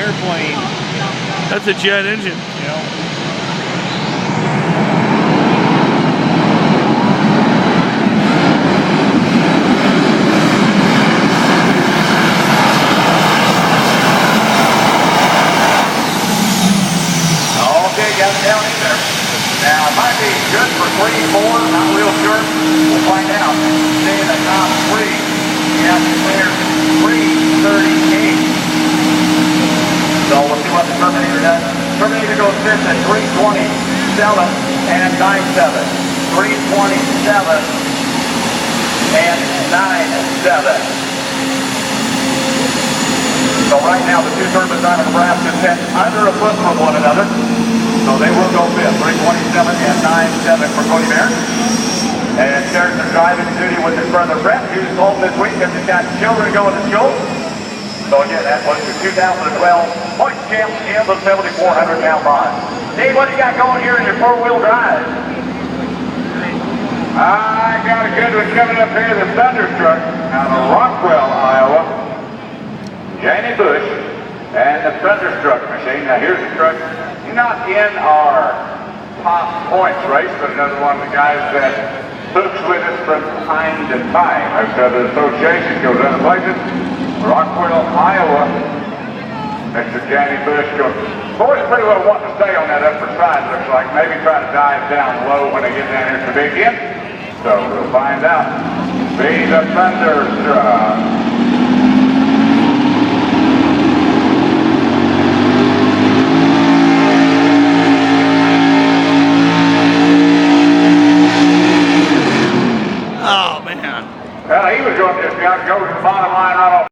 airplane. That's a jet engine, you know. Okay, got it down in there. Now, it might be good for 3-4, not real sure. We'll find out. Stay in the top 3. Yeah, clear 338. So we'll see what the Turbinator does. Turbinator goes this at 327 and 97. 327 and 97. So right now the two turbines out of Nebraska sit under a foot from one another. So they will go fifth, 327 and 97 for Cody Bear. And Sheridan driving duty with his brother Brett, who's home this week because he's got children going to school. So again, that was the 2012 point champ in the 7,400 pound line. Dave, what do you got going here in your four-wheel drive? I got a good one coming up here, the Thunderstruck out of Rockwell, Iowa. Janie Bush and the Thunderstruck machine. Now here's the truck. Not in our top points race, but another one of the guys that hooks with us from time to time. As the association goes other places. Rockwell, Iowa. Mr. Janie Bush goes. Boys pretty well want to stay on that upper side, looks like. Maybe try to dive down low when they get down here to the big end. So we'll find out. Be the Thunderstruck.